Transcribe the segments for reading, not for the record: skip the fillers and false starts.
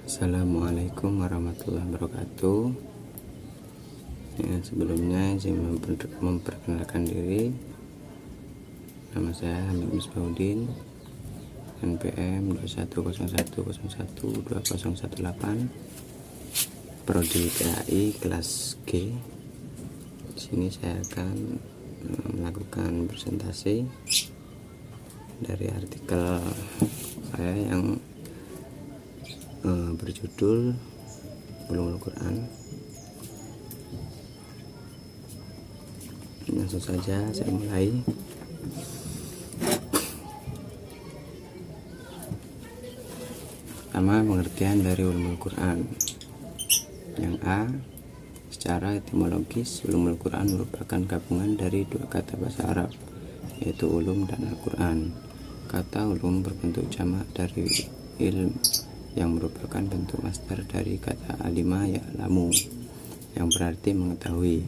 Assalamualaikum warahmatullahi wabarakatuh. Sebelumnya saya memperkenalkan diri. Nama saya Hamid Misbahuddin, NPM 2101012018, Prodi PAI kelas G. Di sini saya akan melakukan presentasi dari artikel saya yang berjudul Ulumul Quran. Langsung saja saya mulai. Pertama, pengertian dari Ulumul Quran. Yang A, secara etimologis, Ulumul Quran merupakan gabungan dari dua kata bahasa Arab, yaitu ulum dan Al-Quran. Kata ulum berbentuk jamak dari ilm, yang merupakan bentuk masdar dari kata alima ya'lamu, yang berarti mengetahui.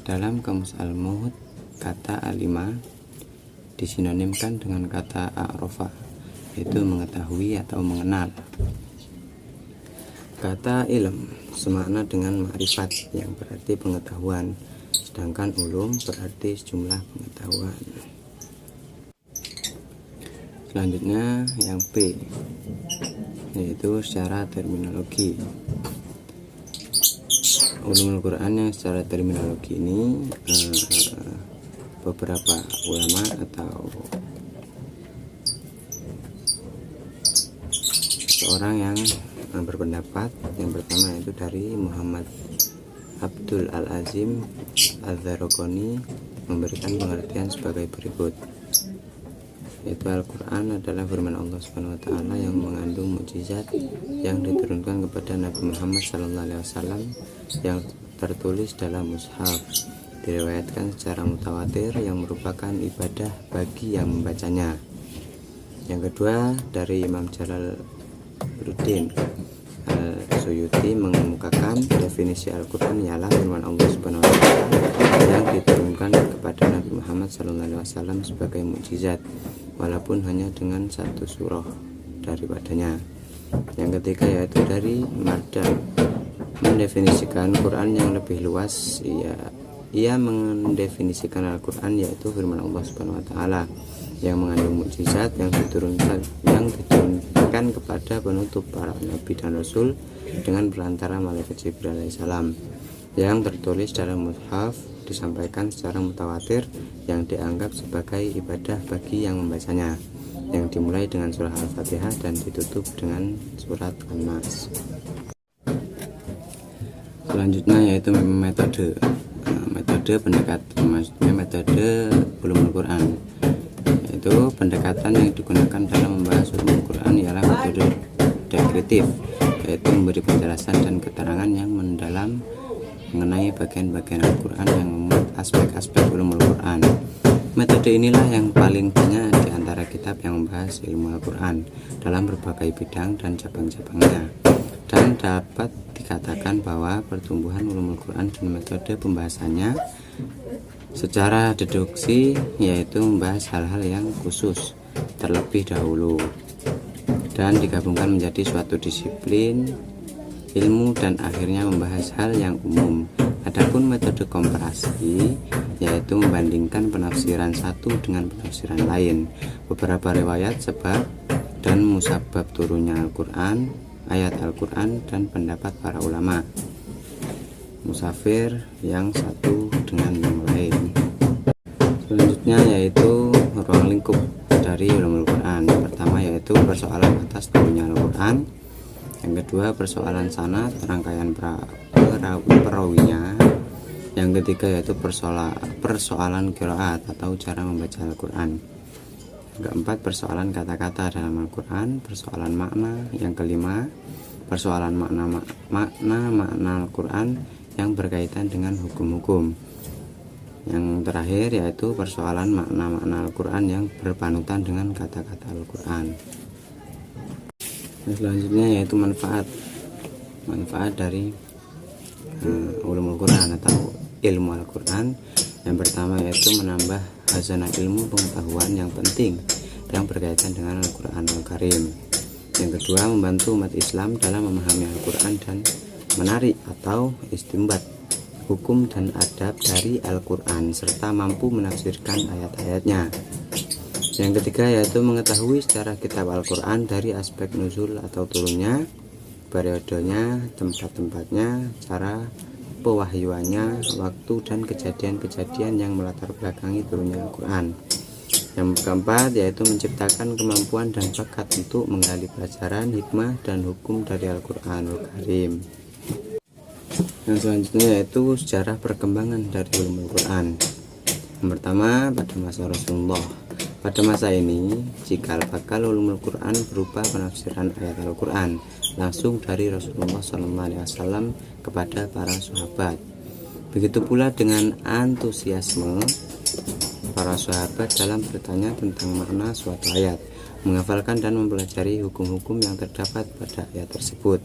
Dalam kamus Al-Muhd, kata alima disinonimkan dengan kata a'rofa, yaitu mengetahui atau mengenal. Kata ilm semakna dengan ma'rifat, yang berarti pengetahuan, sedangkan ulum berarti sejumlah pengetahuan. Selanjutnya yang B, yaitu secara terminologi. Ulumul Quran yang secara terminologi ini beberapa ulama atau seorang yang berpendapat. Yang pertama yaitu dari Muhammad Abdul Al-Azim Al-Zarqani memberikan pengertian sebagai berikut, yaitu Al-Quran adalah firman Allah SWT yang mengandung mukjizat yang diturunkan kepada Nabi Muhammad SAW, yang tertulis dalam mushaf, diriwayatkan secara mutawatir, yang merupakan ibadah bagi yang membacanya. Yang kedua dari Imam Jalaluddin Al-Suyuti mengemukakan definisi Al-Quran ialah firman Allah SWT yang diturunkan kepada Nabi Muhammad SAW sebagai mukjizat, walaupun hanya dengan satu surah daripadanya. Yang ketiga yaitu dari Mardan mendefinisikan Quran yang lebih luas. Ia mendefinisikan Al-Quran yaitu firman Allah SWT yang mengandung mukjizat yang diturunkan kepada penutup para nabi dan rasul dengan perantara malaikat Jibril alaihissalam, yang tertulis dalam mushaf, disampaikan secara mutawatir, yang dianggap sebagai ibadah bagi yang membacanya, yang dimulai dengan surah Al-Fatihah dan ditutup dengan surat An-Nas. Selanjutnya yaitu metode. Metode pendekatan, maksudnya metode Ulumul Quran, yaitu pendekatan yang digunakan dalam membahas Ulumul Quran ialah metode deskriptif, yaitu memberi penjelasan dan keterangan yang mendalam mengenai bagian-bagian Al-Quran yang memuat aspek-aspek Ulumul Quran. Metode inilah yang paling banyak di antara kitab yang membahas ilmu Al-Quran dalam berbagai bidang dan cabang-cabangnya, dan dapat dikatakan bahwa pertumbuhan Ulumul Quran dan metode pembahasannya secara deduksi, yaitu membahas hal-hal yang khusus terlebih dahulu dan digabungkan menjadi suatu disiplin ilmu, dan akhirnya membahas hal yang umum. Adapun metode komparasi, yaitu membandingkan penafsiran satu dengan penafsiran lain, beberapa riwayat sebab dan musabab turunnya Al-Quran, ayat Al-Quran, dan pendapat para ulama musafir yang satu dengan yang lain. Selanjutnya yaitu ruang lingkup dari Ulumul Quran. Yang pertama yaitu persoalan atas turunnya Al-Quran. Yang kedua persoalan sanad, rangkaian perawinya. Yang ketiga yaitu persoalan qiraat atau cara membaca Al-Quran. Yang keempat persoalan kata-kata dalam Al-Quran, persoalan makna. Yang kelima persoalan makna Al-Quran yang berkaitan dengan hukum-hukum. Yang terakhir yaitu persoalan makna Al-Quran yang berpanutan dengan kata-kata Al-Quran. Selanjutnya yaitu manfaat dari Ulumul Quran atau ilmu Al-Quran. Yang pertama yaitu menambah khazanah ilmu pengetahuan yang penting yang berkaitan dengan Al-Quran Al-Karim. Yang kedua, membantu umat Islam dalam memahami Al-Quran dan menarik atau istinbat hukum dan adab dari Al-Quran serta mampu menafsirkan ayat-ayatnya. Yang ketiga yaitu mengetahui secara kitab Al-Quran dari aspek nuzul atau turunnya, periodenya, tempat-tempatnya, cara pewahyuannya, waktu dan kejadian-kejadian yang melatar belakangi turunnya Al-Quran. Yang keempat yaitu menciptakan kemampuan dan bakat untuk menggali pelajaran, hikmah dan hukum dari Al-Quranul Karim. Yang selanjutnya yaitu sejarah perkembangan dari ulumul Quran. Yang pertama, pada masa Rasulullah. Pada masa ini, cikal bakal ulumul Quran berupa penafsiran ayat Al-Quran langsung dari Rasulullah SAW kepada para sahabat. Begitu pula dengan antusiasme para sahabat dalam bertanya tentang makna suatu ayat, menghafalkan dan mempelajari hukum-hukum yang terdapat pada ayat tersebut.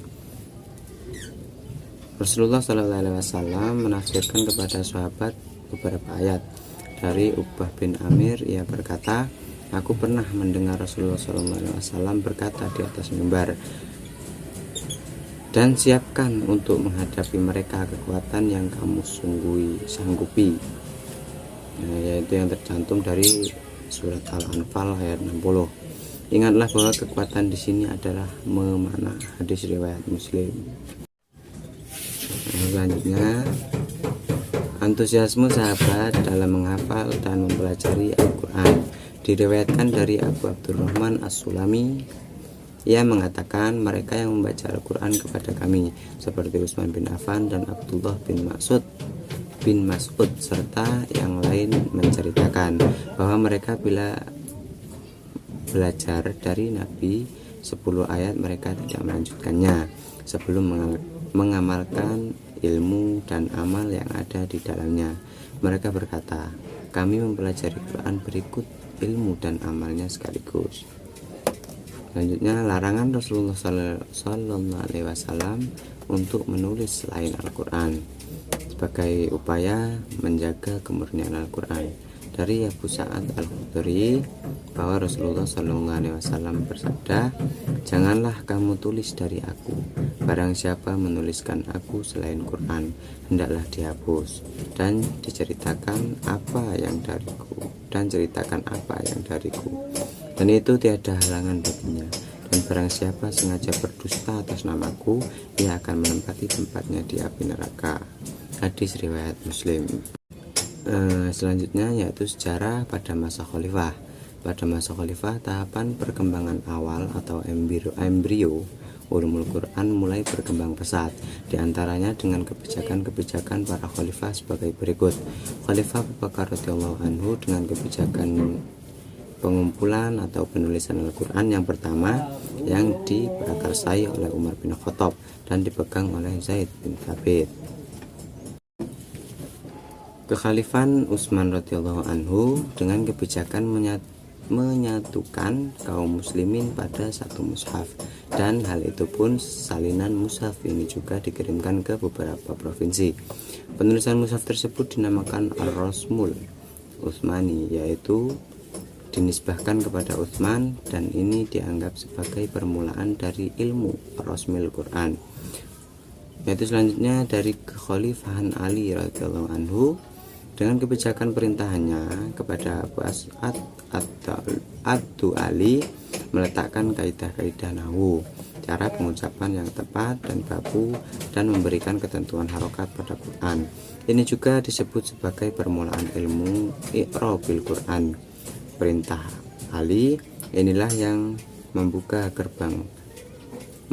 Rasulullah SAW menafsirkan kepada sahabat beberapa ayat. Dari Uqbah bin Amir, ia berkata, aku pernah mendengar Rasulullah SAW berkata di atas mimbar, dan siapkan untuk menghadapi mereka kekuatan yang kamu sanggupi. Yaitu yang tercantum dari surat Al-Anfal ayat 60. Ingatlah bahwa kekuatan di sini adalah memanah. Hadis riwayat Muslim. Selanjutnya, antusiasme sahabat dalam menghafal dan mempelajari Al-Quran diriwayatkan dari Abu Abdurrahman As-Sulami. Ia mengatakan mereka yang membaca Al-Quran kepada kami seperti Utsman bin Affan dan Abdullah bin Mas'ud serta yang lain menceritakan bahwa mereka bila belajar dari Nabi 10 ayat mereka tidak melanjutkannya sebelum mengamalkan ilmu dan amal yang ada di dalamnya. Mereka berkata, kami mempelajari Quran berikut ilmu dan amalnya sekaligus. Selanjutnya, larangan Rasulullah SAW untuk menulis selain Al-Quran sebagai upaya menjaga kemurnian Al-Quran. Dari Abu Sa'ad Al-Khudri bahwa Rasulullah SAW bersabda, janganlah kamu tulis dari aku, barang siapa menuliskan aku selain Quran hendaklah dihapus, dan ceritakan apa yang dariku, dan itu tiada halangan baginya. Dan barang siapa sengaja berdusta atas namaku, ia akan menempati tempatnya di api neraka. Hadis riwayat Muslim. Selanjutnya yaitu sejarah pada masa khalifah. Pada masa khalifah, tahapan perkembangan awal atau embrio ulumul Quran mulai berkembang pesat, diantaranya dengan kebijakan-kebijakan para khalifah sebagai berikut. Khalifah Abu Bakar radhiyallahu anhu dengan kebijakan pengumpulan atau penulisan Al-Quran yang pertama yang diprakarsai oleh Umar bin Khattab dan dipegang oleh Zaid bin Thabit. Kekhalifan Utsman radhiyallahu anhu dengan kebijakan menyatukan kaum muslimin pada satu mushaf, dan hal itu pun salinan mushaf ini juga dikirimkan ke beberapa provinsi. Penulisan mushaf tersebut dinamakan Ar-Rasmul Utsmani, yaitu dinisbahkan kepada Utsman, dan ini dianggap sebagai permulaan dari ilmu Rasmil Quran. Yaitu selanjutnya dari kekhalifahan Ali radhiyallahu anhu dengan kebijakan perintahannya kepada Abu As'ad Ad-Du'ali meletakkan kaidah-kaidah nahwu, cara pengucapan yang tepat dan baku, dan memberikan ketentuan harokat pada Quran. Ini juga disebut sebagai permulaan ilmu Iqrabil Quran. Perintah Ali inilah yang membuka gerbang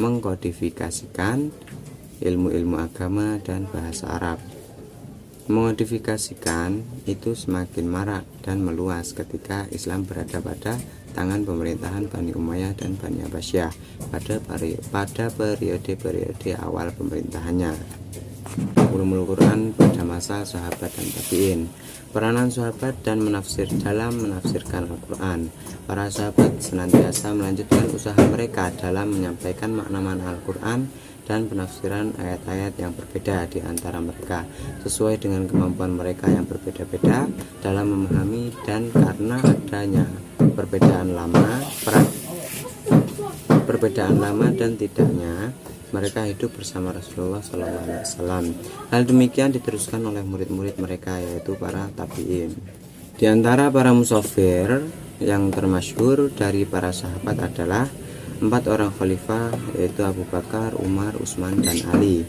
mengkodifikasikan ilmu-ilmu agama dan bahasa Arab. Mengkodifikasikan itu semakin marak dan meluas ketika Islam berada pada tangan pemerintahan Bani Umayyah dan Bani Abbasiyah pada periode-periode awal pemerintahannya. Ulumul Quran pada masa sahabat dan tabi'in. Peranan sahabat dan dalam menafsirkan Al-Quran. Para sahabat senantiasa melanjutkan usaha mereka dalam menyampaikan makna-makna Al-Quran dan penafsiran ayat-ayat yang berbeda di antara mereka sesuai dengan kemampuan mereka yang berbeda-beda dalam memahami, dan karena adanya perbedaan lama perbedaan lama dan tidaknya mereka hidup bersama Rasulullah SAW. Hal demikian diteruskan oleh murid-murid mereka, yaitu para tabi'in. Di antara para musafir yang termasyhur dari para sahabat adalah 4 orang khalifah, yaitu Abu Bakar, Umar, Utsman, dan Ali.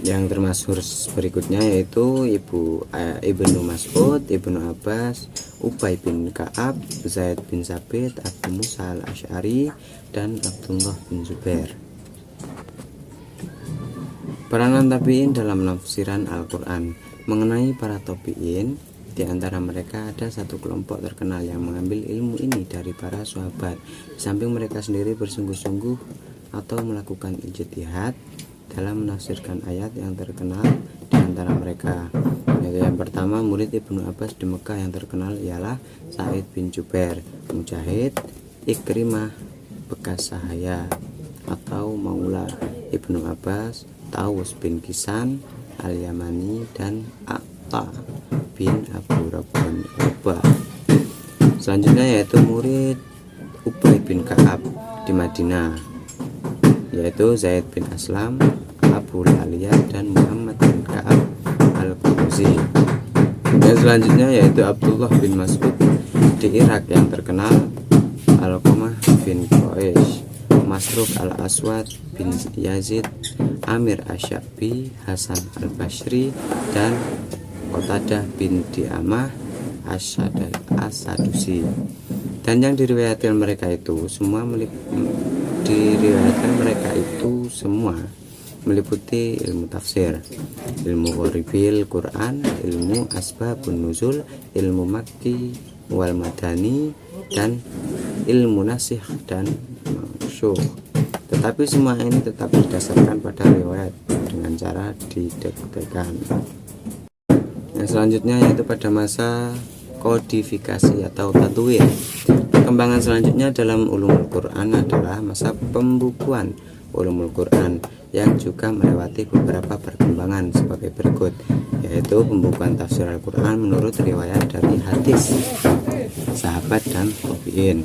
Yang termasyhur berikutnya yaitu Ibnu Mas'ud, Ibnu Abbas, Ubay bin Ka'ab, Zaid bin Sabit, Abu Musa al-Asy'ari, dan Abdullah bin Zubair. Peranan tabi'in dalam penafsiran Al-Quran. Mengenai para tabi'in, di antara mereka ada satu kelompok terkenal yang mengambil ilmu ini dari para sahabat. Di samping mereka sendiri bersungguh-sungguh atau melakukan ijtihad dalam menafsirkan ayat yang terkenal di antara mereka. Yang pertama, murid Ibnu Abbas di Mekah yang terkenal ialah Sa'id bin Jubair, Mujahid, Ikrimah bekas Sahaya atau Maula Ibnu Abbas, Tawus bin Kisan al-Yamani, dan Atta bin Abu Rabah. Selanjutnya yaitu murid Ubay bin Ka'ab di Madinah, yaitu Zaid bin Aslam, Abu Laliyah, dan Muhammad bin Ka'ab al-Qurazi. Dan selanjutnya yaitu Abdullah bin Mas'ud di Irak yang terkenal, Alqamah bin Quraisy, Masruq al-Aswad bin Yazid, Amir Asy-Sya'bi, Hasan al-Basri, dan Qatadah bin Di'amah As-Sadusi. Dan yang diriwayatkan mereka itu semua meliputi ilmu tafsir, ilmu ghoribil Quran, ilmu asbabun nuzul, ilmu makki wal madani, dan ilmu nasikh dan mansyukh. Tetapi semua ini tetap didasarkan pada riwayat dengan cara didek-dekan. Yang selanjutnya yaitu pada masa kodifikasi atau tadwin. Perkembangan selanjutnya dalam ulumul Quran adalah masa pembukuan ulumul Quran yang juga melewati beberapa perkembangan sebagai berikut, yaitu pembukuan tafsir Al-Quran menurut riwayat dari hadis, sahabat, dan tabi'in.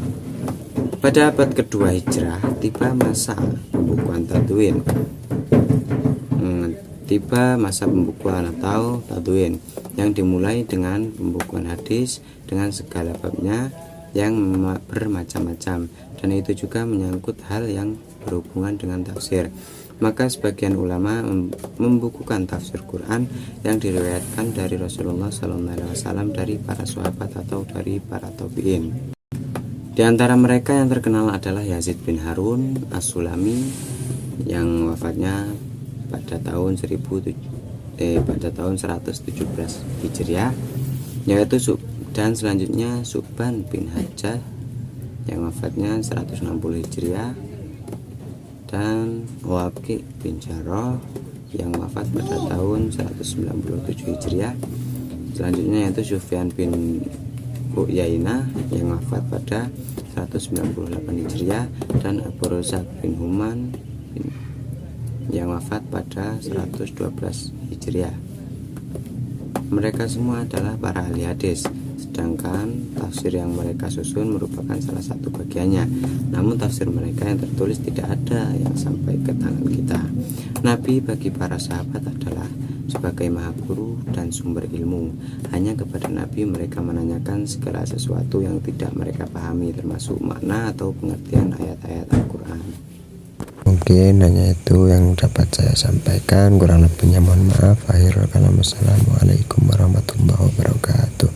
Pada abad kedua Hijrah tiba masa pembukuan tadwin. Tiba masa pembukuan atau tadwin yang dimulai dengan pembukuan hadis dengan segala babnya yang bermacam-macam, dan itu juga menyangkut hal yang berhubungan dengan tafsir. Maka sebagian ulama membukukan tafsir Quran yang diriwayatkan dari Rasulullah SAW, dari para sahabat atau dari para tabi'in. Di antara mereka yang terkenal adalah Yazid bin Harun As-Sulami yang wafatnya pada tahun 117 Hijriah, yaitu dan selanjutnya Subban bin Hajjah yang wafatnya 160 Hijriah, dan Waqi bin Jarrah yang wafat pada tahun 197 Hijriah. Selanjutnya yaitu Sufyan bin Uyainah yang wafat pada 198 Hijriah, dan Abu Razak bin Human yang wafat pada 112 Hijriah. Mereka semua adalah para ahli hadis, sedangkan tafsir yang mereka susun merupakan salah satu bagiannya. Namun tafsir mereka yang tertulis tidak ada yang sampai ke tangan kita. Nabi bagi para sahabat adalah sebagai maha guru dan sumber ilmu. Hanya kepada Nabi mereka menanyakan segala sesuatu yang tidak mereka pahami, termasuk makna atau pengertian ayat-ayat Al-Quran. Mungkin hanya itu yang dapat saya sampaikan, kurang lebihnya mohon maaf. Akhirul kalam, assalamualaikum warahmatullahi wabarakatuh.